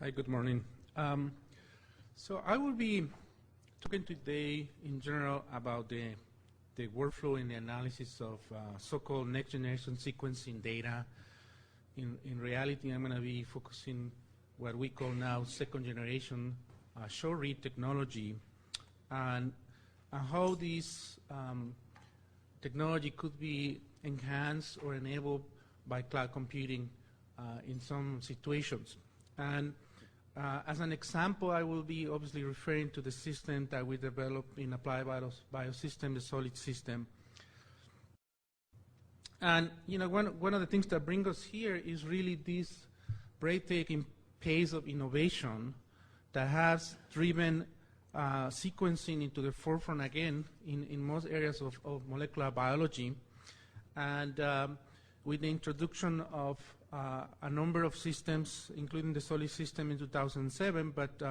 Hi, good morning. So I will be talking today in general about the workflow and the analysis of so-called next-generation sequencing data. In reality, I'm going to be focusing what we call now second-generation short-read technology, and how this technology could be enhanced or enabled by cloud computing in some situations. And as an example, I will be obviously referring to the system that we developed in Applied Biosystem, the SOLID system. And one of the things that bring us here is really this breathtaking pace of innovation that has driven sequencing into the forefront again in most areas of molecular biology. And with the introduction of a number of systems, including the SOLID system in 2007, but the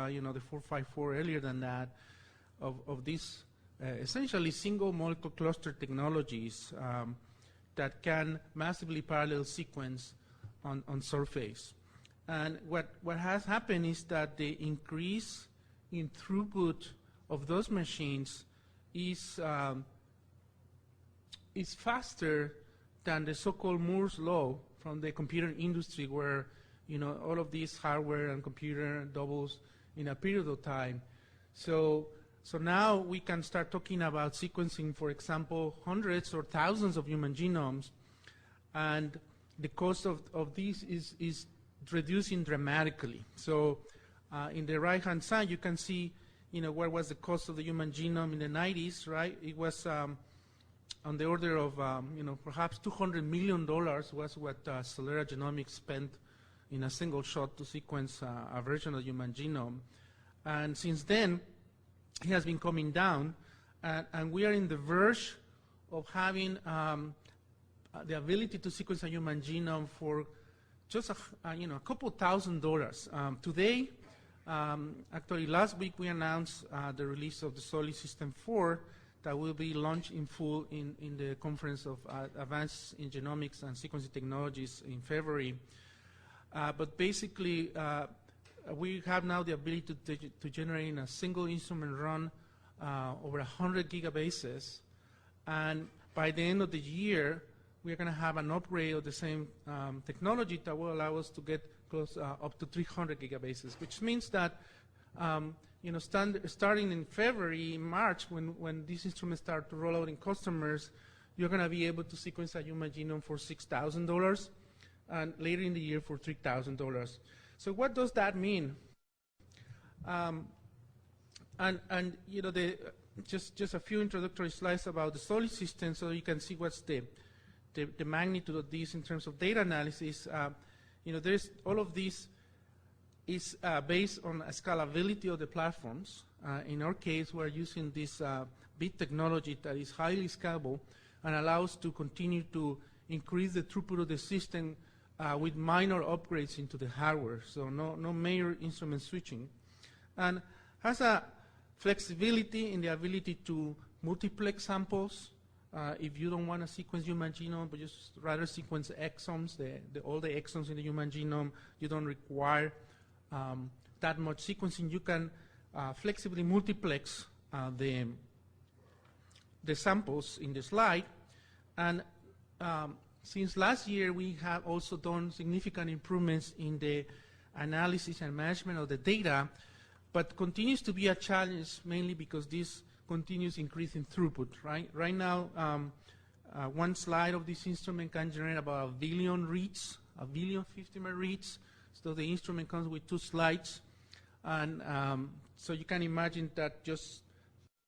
454 earlier than that, of these essentially single molecule cluster technologies that can massively parallel sequence on surface. And what has happened is that the increase in throughput of those machines is faster than the so-called Moore's law from the computer industry, where all of these hardware and computer doubles in a period of time. So now we can start talking about sequencing, for example, hundreds or thousands of human genomes, and the cost of this is reducing dramatically. So in the right-hand side, you can see what was the cost of the human genome in the 90s, right? It was on the order of perhaps $200 million was what Celera Genomics spent in a single shot to sequence a version of the human genome. And since then, it has been coming down, and we are in the verge of having the ability to sequence a human genome for just a couple $1,000s. Today, actually last week, we announced the release of the SOLID System 4 that will be launched in full in the Conference of Advanced in Genomics and Sequencing Technologies in February. But basically, we have now the ability to generate in a single instrument run over 100 gigabases. And by the end of the year, we're going to have an upgrade of the same technology that will allow us to get close up to 300 gigabases, which means that starting in February, March, when these instruments start to roll out in customers, you're going to be able to sequence a human genome for $6,000, and later in the year for $3,000. So what does that mean? Just a few introductory slides about the SOLID system, so you can see what's the magnitude of this in terms of data analysis. There's all of this is based on a scalability of the platforms. In our case, we're using this bit technology that is highly scalable and allows to continue to increase the throughput of the system with minor upgrades into the hardware, so no major instrument switching. And has a flexibility in the ability to multiplex samples. If you don't want to sequence human genome, but just rather sequence exomes, all the exomes in the human genome, you don't require that much sequencing. You can flexibly multiplex the samples in the slide. And since last year, we have also done significant improvements in the analysis and management of the data, but continues to be a challenge mainly because this continues increasing throughput. Right now, one slide of this instrument can generate about 1 billion reads, 1 billion 50-mer reads. So the instrument comes with 2 slides, and so you can imagine that just